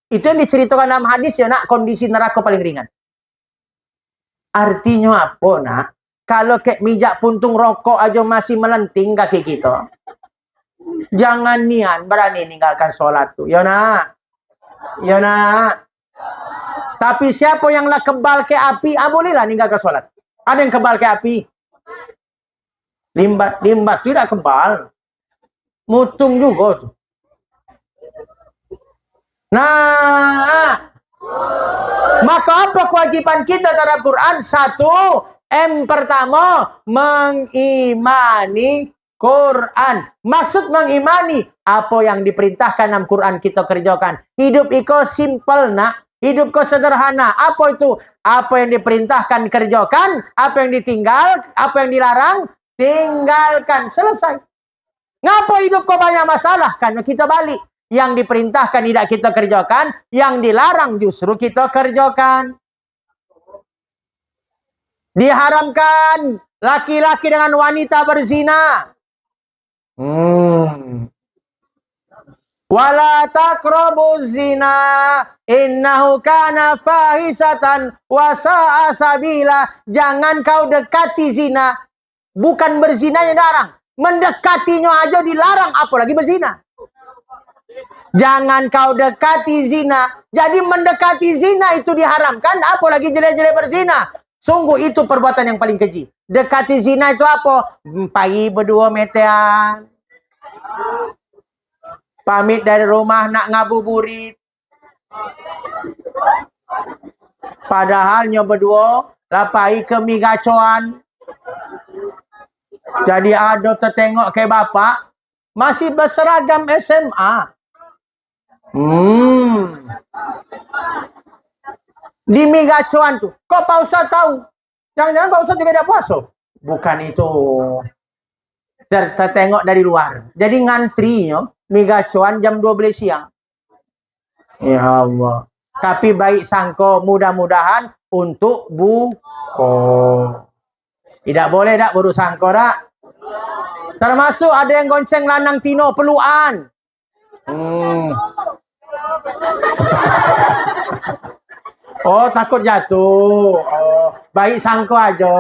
Itu yang diceritakan dalam hadis ya nak, kondisi neraka paling ringan. Artinya apa nak? Kalau kayak mijak puntung rokok aja masih melenting kaki kita. Jangan nian berani ninggalkan sholat tuh. Ya nak. Ya nak. Tapi siapa yang lah kebal ke api, bolehlah ninggalkan sholat. Ada yang kebal ke api. Limbat tidak kebal. Mutung juga tuh. Nah, maka apa kewajiban kita terhadap Quran? Satu, pertama, mengimani Quran. Maksud mengimani, apa yang diperintahkan dalam Quran kita kerjakan. Hidup iko simple nak. Hidup kau sederhana. Apa itu? Apa yang diperintahkan kerjakan, apa yang ditinggal, apa yang dilarang, tinggalkan. Selesai. Ngapa hidup kau banyak masalah? Karena kita balik. Yang diperintahkan tidak kita kerjakan, yang dilarang justru kita kerjakan. Diharamkan laki-laki dengan wanita berzina. Wala taqrabuz zina innahu kana fahisatan wa sa'a sabila. Jangan kau dekati zina. Bukan berzina yang dilarang. Mendekatinya aja dilarang, apalagi berzina. Jangan kau dekati zina. Jadi mendekati zina itu diharamkan, apalagi jelek-jelek berzina. Sungguh itu perbuatan yang paling keji. Dekati zina itu apa? Pagi berdua metean. Pamit dari rumah nak ngabuburit. Padahalnya berdua lapai ke migacoan. Jadi ada tertengok ke bapak masih berseragam SMA. Di migacoan tuh. Kok Pak Ustaz tahu? Jangan-jangan Pak Ustaz juga ada puasa? Bukan itu. Tertengok dari luar. Jadi ngantrinya migacoan jam 12 siang. Ya Allah. Tapi baik sangko, mudah-mudahan untuk buko. Tidak boleh tak baru sangko tak? Termasuk ada yang gonceng lanang tino peluan. Oh, takut jatuh. Oh, baik sangko aja.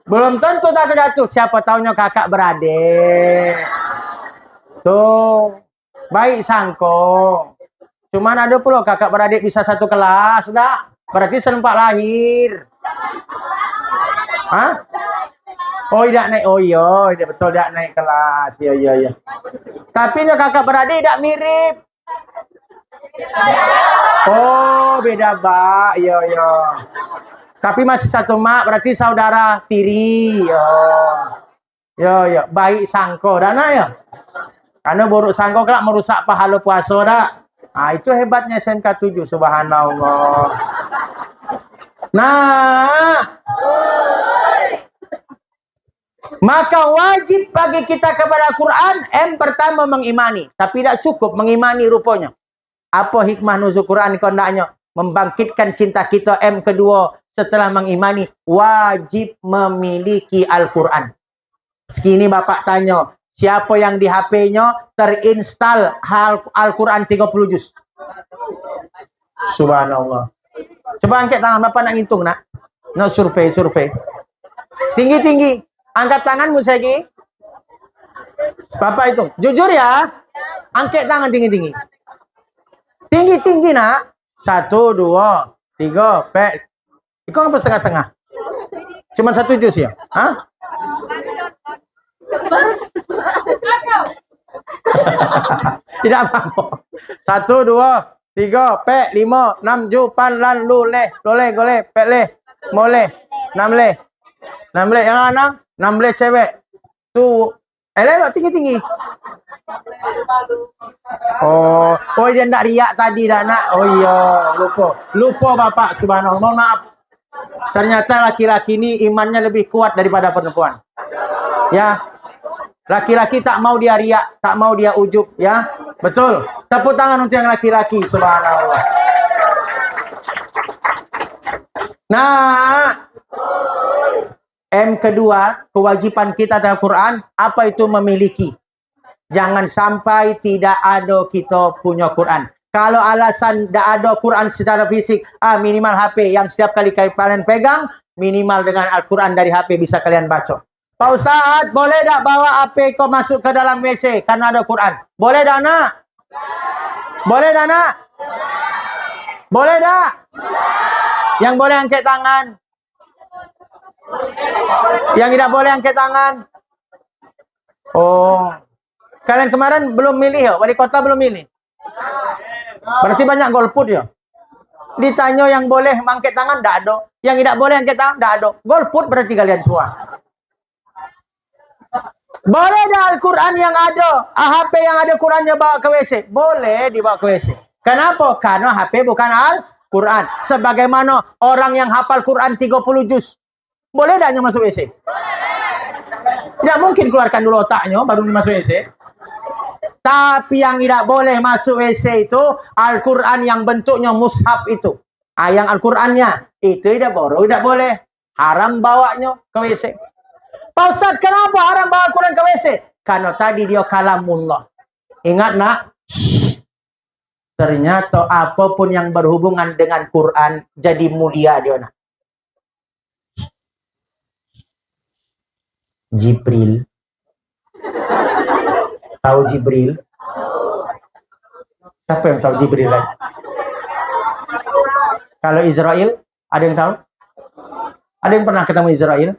Belum tentu takut jatuh. Siapa taunya kakak beradik. Tuh, baik sangko. Cuman ada pula kakak beradik bisa satu kelas, dah. Berarti serempak lahir. Hah? Oh, tidak naik. Oh iya, betul tidak naik kelas. Iya. Tapi dia kakak beradik tidak mirip. Oh, beda, Mbak. Iya. Tapi masih satu mak, berarti saudara tiri. Yo. Baik sangko, dana ya. Karena buruk sangka kelak merusak pahala puasa dah. Itu hebatnya SMK 7, subhanallah. Nah, maka wajib bagi kita kepada Quran, pertama mengimani. Tapi tidak cukup mengimani rupanya. Apa hikmah nuzul Quran kondaknya? Membangkitkan cinta kita. Kedua, setelah mengimani, wajib memiliki Al-Quran. Sekini Bapak tanya, siapa yang di HP-nya terinstall Al-Quran 30 juz? Subhanallah. Coba angkat tangan, Bapak nak ngitung nak. Nak survei. Tinggi-tinggi. Angkat tanganmu lagi. Bapak hitung. Jujur ya. Angkat tangan tinggi-tinggi. Tinggi-tinggi nak. 1, 2, 3, Kau apa setengah-setengah? Cuma 1 juz ya? Hah? Tidak apa-apa. 1, 2, 3, 5, 6, 7, lan, lu, leh, goleh, leh, moleh, 6 leh. 6 leh, yang mana? 6 leh cewek. Tu, lewat tinggi-tinggi. Oh, dia nak riak tadi dah nak. Oh iya, lupa Bapak, subhanallah. Mohon maaf. Ternyata laki-laki ini imannya lebih kuat daripada perempuan. Ya. Laki-laki tak mau dia riak, tak mau dia ujub, ya. Betul. Tepuk tangan untuk yang laki-laki, subhanallah. Nah, kedua, kewajiban kita dalam Quran, apa itu memiliki? Jangan sampai tidak ada kita punya Quran. Kalau alasan tidak ada Quran secara fisik, minimal HP yang setiap kali kalian pegang, minimal dengan Al-Quran dari HP bisa kalian baca. Pak Ustaz, boleh tak bawa HP kau masuk ke dalam WC karena ada Quran? Boleh tak nak? Boleh tak nak? Boleh tak? Yang boleh angkat tangan. Yang tidak boleh angkat tangan. Oh. Kalian kemarin belum milih ya? Wali kota belum milih? Berarti banyak golput ya? Ditanya yang boleh angkat tangan, tidak ada. Yang tidak boleh angkat tangan, tidak ada. Golput berarti kalian semua. Boleh dah Al-Quran yang ada. HP yang ada Qurannya bawa ke WC. Boleh dibawa ke WC. Kenapa? Karena HP bukan Al-Quran. Sebagaimana orang yang hafal Quran 30 juz. Boleh dah masuk WC? Tidak mungkin keluarkan dulu otaknya baru masuk WC. Tapi yang tidak boleh masuk WC itu Al-Quran yang bentuknya mushaf itu. Yang Al-Qurannya itu tidak boleh. Haram bawanya ke WC. Pak Ustaz, kenapa haram bawa Al-Quran ke WC? Karena tadi dia kalamullah. Ingat nak? Ternyata apapun yang berhubungan dengan Quran jadi mulia dia nak. Jibril. Tahu Jibril? Siapa yang tahu Jibril lagi? Kalau Israel, ada yang tahu? Ada yang pernah ketemu Israel?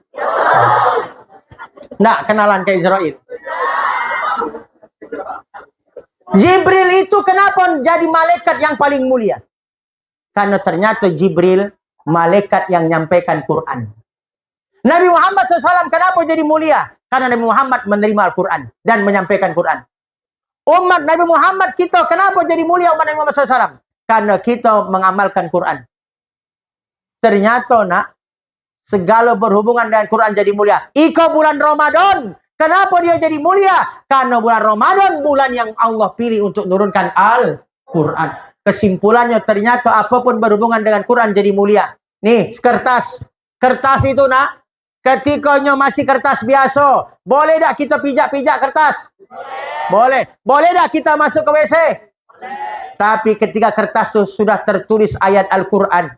Nggak kenalan ke Israel? Jibril itu kenapa jadi malaikat yang paling mulia? Karena ternyata Jibril malaikat yang nyampaikan Quran. Nabi Muhammad SAW kenapa jadi mulia? Karena Nabi Muhammad menerima Al-Quran dan menyampaikan Quran. Umat Nabi Muhammad kita kenapa jadi mulia umat Nabi Muhammad SAW? Karena kita mengamalkan Quran. Ternyata nak, segala berhubungan dengan Quran jadi mulia. Iko bulan Ramadan. Kenapa dia jadi mulia? Karena bulan Ramadan bulan yang Allah pilih untuk menurunkan Al-Quran. Kesimpulannya ternyata apapun berhubungan dengan Quran jadi mulia. Nih, kertas. Kertas itu nak, ketikanya masih kertas biasa. Boleh tak kita pijak-pijak kertas? Boleh. Boleh tak kita masuk ke WC? Tapi ketika kertas itu sudah tertulis ayat Al-Quran,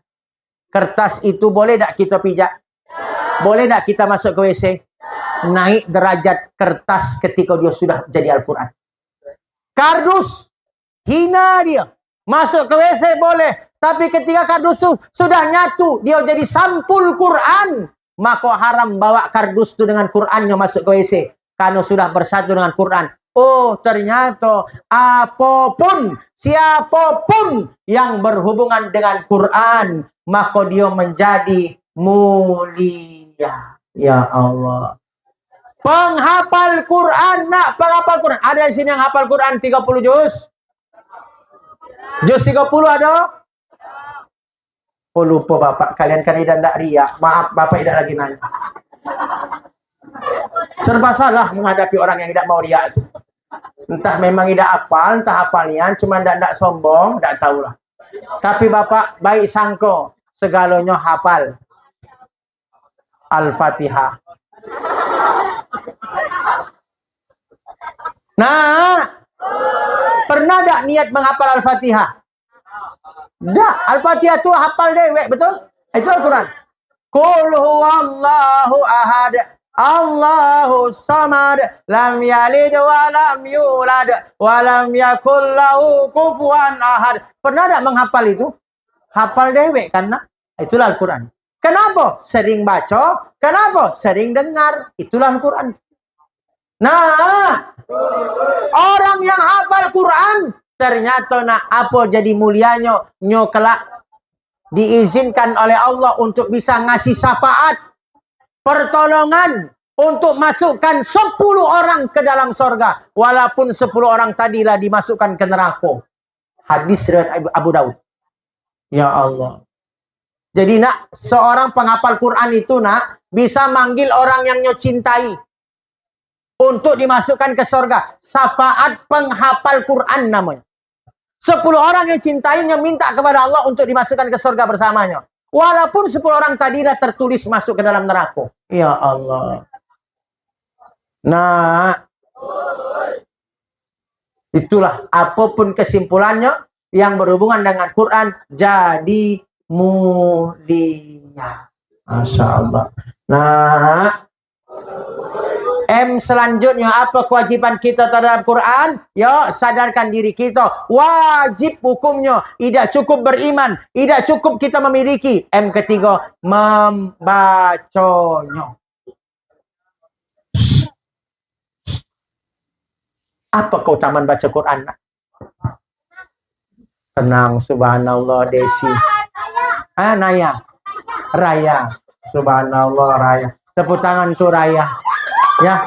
kertas itu boleh tak kita pijak? Boleh tak kita masuk ke WC? Naik derajat kertas ketika dia sudah jadi Al-Quran. Kardus, hina dia. Masuk ke WC boleh. Tapi ketika kardus sudah nyatu, dia jadi sampul Quran. Maka haram bawa kardus itu dengan Qurannya masuk ke WC. Karena sudah bersatu dengan Quran. Oh, ternyata apapun, siapapun yang berhubungan dengan Quran, maka dia menjadi mulia. Ya Allah. Penghafal Quran, nak penghafal Quran. Ada di sini yang hafal Quran 30 juz? Juz 30 ada? Oh lupa Bapak, kalian kan tidak riak. Maaf Bapak tidak lagi nanya. Serba salah menghadapi orang yang tidak mau riak itu. Entah memang tidak hafal, entah hafalnya, cuma tidak sombong, tidak tahulah. Tapi Bapak baik sangko, segalanya hafal. Al-Fatihah. Nah, pernah tak niat menghafal Al-Fatihah? Dah, Al-Fatihah itu hafal dewek, betul? Itu Al-Quran. Qul huwallahu ahad, Allahu samad, lam yalid wa lam yulad, wa lam yakul lahu kufuwan ahad. Pernah tak menghafal itu? Hafal dewek kan? Nah? Itulah Al-Quran. Kenapa? Sering baca. Kenapa? Sering dengar. Itulah Al-Quran. Nah, orang yang hafal Quran ternyata nak apa jadi mulianya nyo kelak diizinkan oleh Allah untuk bisa ngasih syafaat pertolongan untuk masukkan 10 orang ke dalam sorga, walaupun 10 orang tadilah dimasukkan ke neraka. Hadis riwayat Abu Daud. Ya Allah. Jadi nak seorang penghafal Quran itu nak bisa manggil orang yang nyo cintai untuk dimasukkan ke sorga. Syafaat penghafal Quran namanya. 10 orang yang cintainya minta kepada Allah untuk dimasukkan ke surga bersamanya. Walaupun 10 orang tadilah tertulis masuk ke dalam neraka. Ya Allah. Nah, itulah apapun kesimpulannya yang berhubungan dengan Quran jadi mulia. Masya Allah. Nah, selanjutnya apa kewajiban kita terhadap Quran? Ya, sadarkan diri kita. Wajib hukumnya. Tidak cukup beriman. Tidak cukup kita memiliki. Ketiga, membacanya. Apa keutamaan baca Quran? Tenang, subhanallah, Desi. Naya. Raya. Subhanallah, Raya. Tepuk tangan tuh Raya. Ya,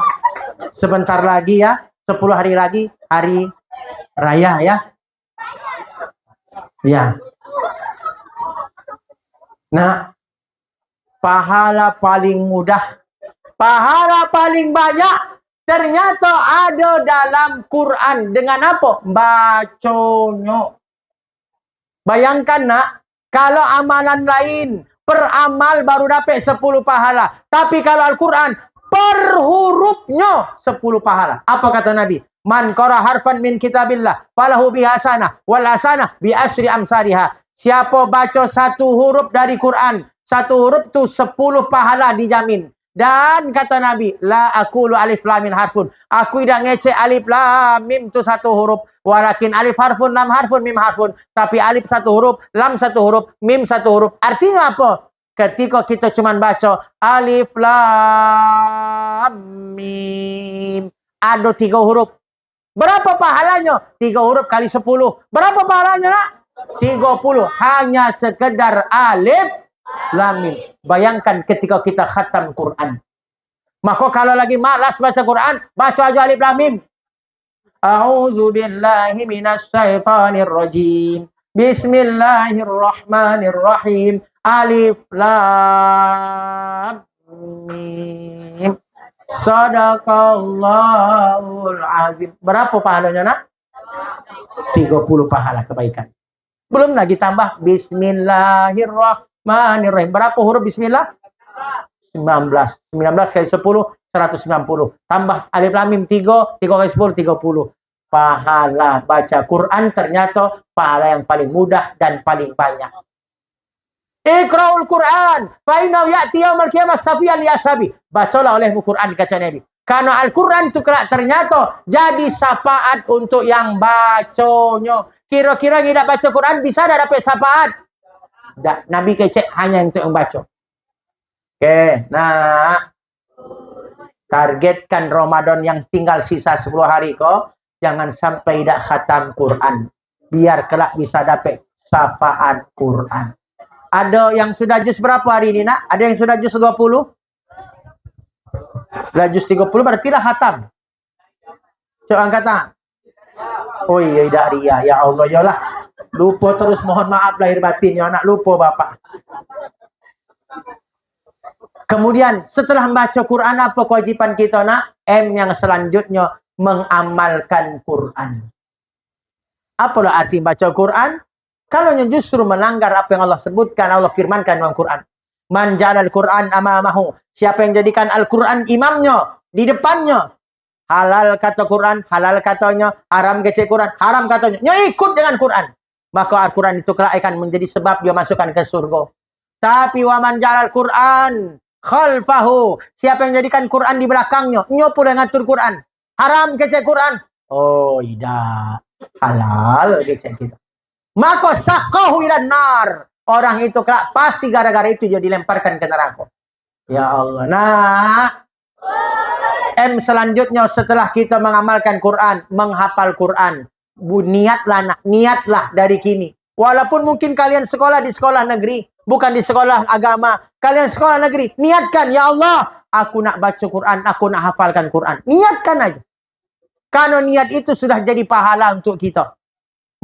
sebentar lagi ya, 10 hari lagi hari raya ya. Ya. Nah, pahala paling mudah, pahala paling banyak ternyata ada dalam Quran. Dengan apa? Baconyo. Bayangkan nak, kalau amalan lain peramal baru dapat 10 pahala. Tapi kalau Al-Quran per hurufnya 10 pahala. Apa kata Nabi? Man qara harfan min kitabillah falahu bihasanah wal hasanah bi asyri amsariha. Siapa baca 1 huruf dari Quran, 1 huruf tu 10 pahala dijamin. Dan kata Nabi, la aqulu alif lam mim harfun. Aku tidak ngecek alif lam mim tu 1 huruf, walakin alif harfun lam harfun mim harfun. Tapi alif 1 huruf, lam 1 huruf, mim 1 huruf. Artinya apa? Ketika kita cuma baca alif lam mim, ada 3 huruf. Berapa pahalanya? 3 huruf kali 10. Berapa pahalanya nak? 30. Hanya sekedar alif lam mim. Bayangkan ketika kita khatam Quran. Maka kalau lagi malas baca Quran, baca aja alif lam mim. A'udzu billahi minasy syaithanir rajim. Bismillahirrahmanirrahim. Alif lam mim. Sadaqallahul azim. Berapa pahalanya nak? 30 pahala kebaikan. Belum lagi tambah Bismillahirrahmanirrahim. Berapa huruf bismillah? 19. 19 kali 10, 190. Tambah alif lam mim 3, 3 kali 10, 30. Pahala baca Quran ternyata pahala yang paling mudah dan paling banyak. Iqra'ul Quran fa innahu ya'ti yaumil qiyamah safiyan li ashabi. Bacalah olehmu Quran kata Nabi. Karena Al-Quran itu ternyata jadi syafaat untuk yang bacanya. Kira-kira tidak baca Quran bisa dah dapat syafaat? Tak, Nabi kecek hanya untuk yang baca. Oke, nah targetkan Ramadan yang tinggal sisa 10 hari kok. Jangan sampai tidak khatam Quran. Biar kelak bisa dapat syafaat Quran. Ada yang sudah juz berapa hari ini nak? Ada yang sudah juz 20? Lah juz 30 berarti dah khatam. Coba angkat tangan. Oh iya Daria, ya Allah ya lah. Lupa terus, mohon maaf lahir batin ya anak, lupa Bapak. Kemudian setelah membaca Quran, apa kewajiban kita nak? M yang selanjutnya, mengamalkan Quran. Apalah arti baca Quran? Kalau justru melanggar apa yang Allah sebutkan, Allah firmankan dalam Quran. Man jalal Quran amamahu. Siapa yang jadikan Al-Quran imamnya, di depannya. Halal kata Quran, halal katanya. Haram kata Quran, haram katanya. Dia ikut dengan Quran. Maka Al-Quran itu kelak akan menjadi sebab dia masukkan ke surga. Tapi waman jalal Quran khalfahu. Siapa yang jadikan Quran di belakangnya, dia pula ngatur Quran. Haram kata Quran. Oh, tidak. Halal kata kita. Maka saqahu ilan nar. Orang itu kelak pasti gara-gara itu dia dilemparkan ke neraka. Ya Allah. Nah, M selanjutnya setelah kita mengamalkan Quran, menghafal Quran, niatlah dari kini. Walaupun mungkin kalian sekolah di sekolah negeri, bukan di sekolah agama, kalian sekolah negeri, niatkan, ya Allah, aku nak baca Quran, aku nak hafalkan Quran. Niatkan aja. Karena niat itu sudah jadi pahala untuk kita.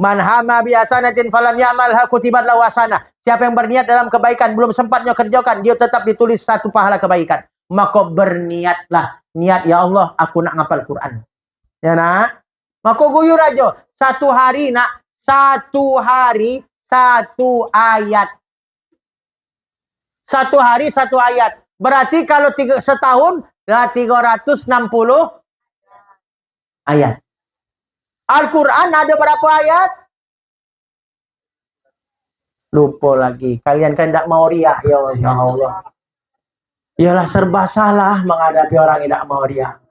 Man hama bi hasanatin falam ya'malha kutibat lahu hasanah. Siapa yang berniat dalam kebaikan belum sempatnya kerjakan, dia tetap ditulis satu pahala kebaikan. Maka berniatlah. Niat, ya Allah, aku nak ngapal Quran. Ya nak? Maka guyur aja. Satu hari nak. Satu hari, satu ayat. Satu hari, satu ayat. Berarti kalau setahun, 360 ayat. Al-Quran ada berapa ayat? Lupa lagi. Kalian kan tidak mau riak. Ya Allah. Yalah serba salah menghadapi orang yang tidak mau riak.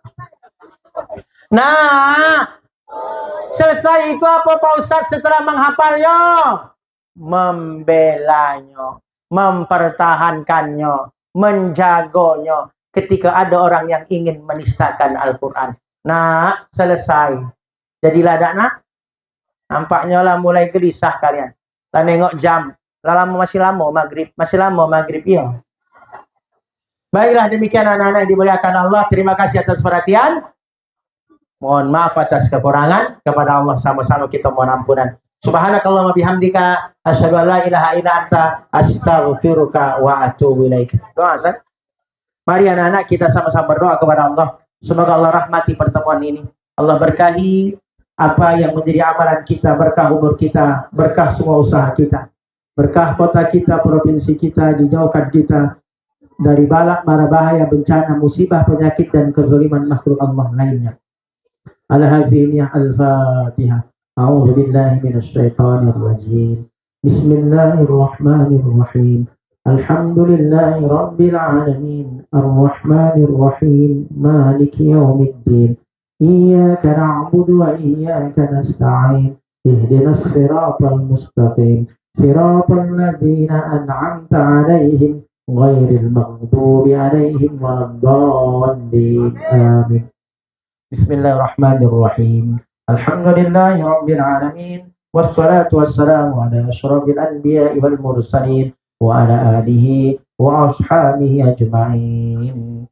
Nah, selesai itu apa Pak Ustadz setelah menghafalnya? Membelanya, mempertahankannya, menjaganya ketika ada orang yang ingin menistakan Al-Quran. Nah, selesai. Jadilah tak nak? Nampaknya lah mulai gelisah kalian. Lah nengok jam. Lah masih lama maghrib. Masih lama maghrib, iya. Baiklah, demikian anak-anak yang dimuliakan Allah. Terima kasih atas perhatian. Mohon maaf atas kekurangan. Kepada Allah sama-sama kita mohon ampunan. Subhanakallahumma bihamdika asyhadu an la ilaha illa anta astaghfiruka wa atubu ilaik. Doa, Ustaz. Mari anak-anak kita sama-sama berdoa kepada Allah. Semoga Allah rahmati pertemuan ini. Allah berkahi apa yang menjadi amalan kita, berkah umur kita, berkah semua usaha kita, berkah kota kita, provinsi kita, dijauhkan kita dari balak, mara bahaya, bencana, musibah, penyakit, dan kezaliman makhluk Allah lainnya. Al-Hafidhiyah Al-Fatihah. A'udzu billahi minasy syaithanir rajim. Bismillahirrahmanirrahim. Alhamdulillahi rabbil alamin. Ar-Rahmanir Rahim. Maliki yaumiddin. إياك نعبد وإياك نستعين اهدنا الصراط المستقيم صراط الذين أنعمت عليهم غير المغضوب عليهم ولا الضالين آمين. بسم الله الرحمن الرحيم. الحمد لله رب العالمين والصلاة والسلام على أشرف الأنبياء والمرسلين وعلى آله وأصحابه أجمعين.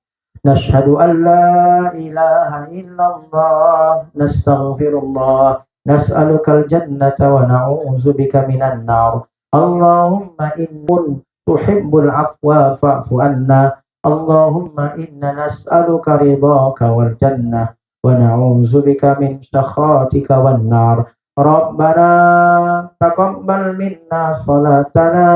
نشهد أن لا إله إلا الله نستغفر الله نسألك الجنة ونعوذ بك من النار اللهم إن تحب العفو فاعف عنا اللهم إنا نسألك رضاك والجنة ونعوذ بك من سخطك والنار ربنا تقبل منا صلاتنا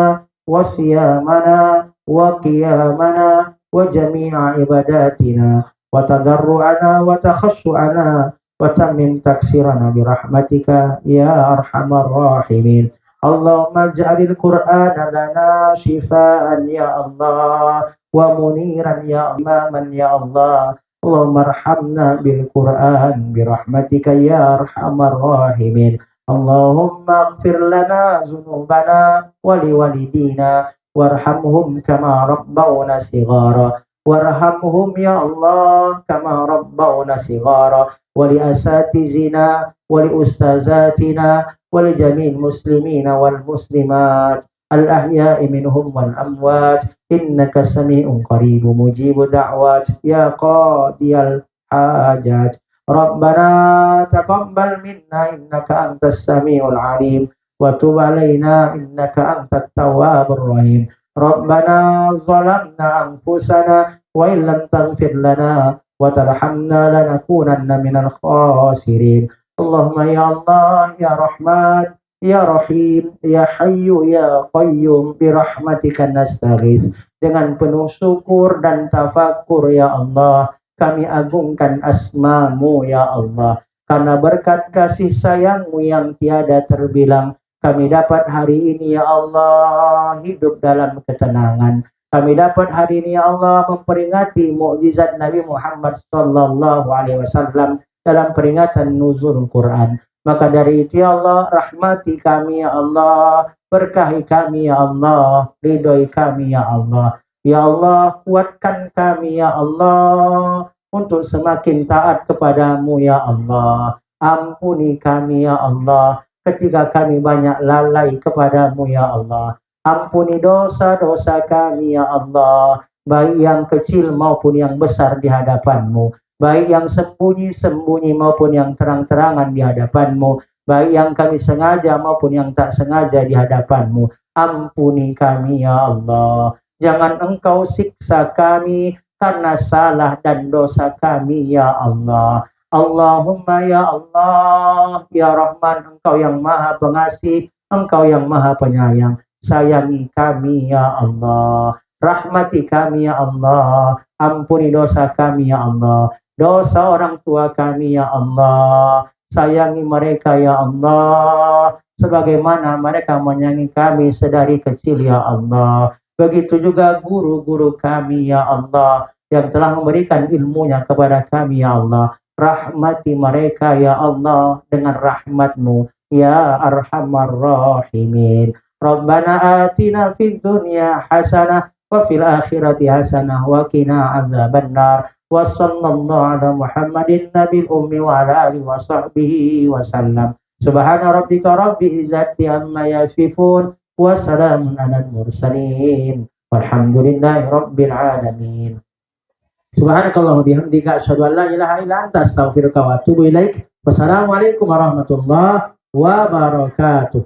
وصيامنا وقيامنا وجميع عباداتنا وتضرعنا وتخشعنا وتمم تكسيرنا برحمتك يا أرحم الراحمين اللهم اجعل القرآن لنا شفاء يا الله ومنيرا يا إماما يا الله اللهم ارحمنا بالقرآن برحمتك يا أرحم الراحمين اللهم اغفر لنا ذنوبنا ولوالدينا وارحمهم كما ربونا صغارا وارحمهم يا الله كما ربونا صغارا ولأساتذتنا ولأستاذاتنا ولجميع المسلمين والمسلمات الأحياء منهم والأموات إنك سميع قريب مجيب دعوات يا قاضي الحاجات ربنا تقبل منا إنك أنت السميع العليم وتب علينا إنك أنت التواب الرحيم ربنا ظلمنا أنفسنا وإن لم تغفر لنا وترحمنا لنكونن من الخاسرين اللهم يا الله يا رحمن Ya Rahim, Ya Hayyu, Ya Qayyum, birahmatika nastaghith. Dengan penuh syukur dan tafakur ya Allah, kami agungkan asmamu ya Allah. Karena berkat kasih sayangmu yang tiada terbilang, kami dapat hari ini ya Allah hidup dalam ketenangan. Kami dapat hari ini ya Allah memperingati mukjizat Nabi Muhammad sallallahu alaihi wasallam dalam peringatan nuzul Quran. Maka dari itu ya Allah, rahmati kami ya Allah, berkahi kami ya Allah, ridhoi kami ya Allah. Ya Allah, kuatkan kami ya Allah, untuk semakin taat kepadamu ya Allah. Ampuni kami ya Allah, ketika kami banyak lalai kepadamu ya Allah. Ampuni dosa-dosa kami ya Allah, baik yang kecil maupun yang besar di hadapanmu. Baik yang sembunyi-sembunyi maupun yang terang-terangan di hadapanmu. Baik yang kami sengaja maupun yang tak sengaja di hadapanmu. Ampuni kami ya Allah. Jangan engkau siksa kami karena salah dan dosa kami ya Allah. Allahumma ya Allah, ya Rahman, engkau yang maha pengasih, engkau yang maha penyayang. Sayangi kami ya Allah. Rahmati kami ya Allah. Ampuni dosa kami ya Allah. Dosa orang tua kami ya Allah, sayangi mereka ya Allah, sebagaimana mereka menyayangi kami sedari kecil ya Allah. Begitu juga guru-guru kami ya Allah, yang telah memberikan ilmunya kepada kami ya Allah. Rahmati mereka ya Allah dengan rahmatmu ya Arhamar Rahimin. Rabbana atina fid dunya hasanah wa fil akhirati hasanah wa qina azabannar. Wa sallallahu ala Muhammadin nabil ummi wa ala alihi wa sahbihi wa sallam. Subhana rabbika rabbil izzati amma yasifun wa salamun alal mursalin walhamdulillahi rabbil alamin. Subhanakallahumma bihamdika asyhadu an la ilaha illa anta astaghfiruka wa atubu ilaik. Wassalamualaikum warahmatullahi wabarakatuh.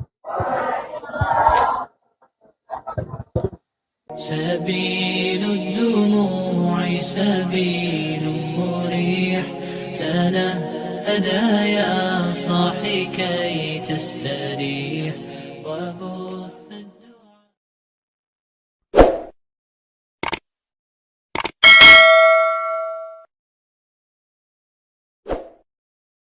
سبيل الدموع سبيل مريح تنهدى يا صاحي كي تستريح وبث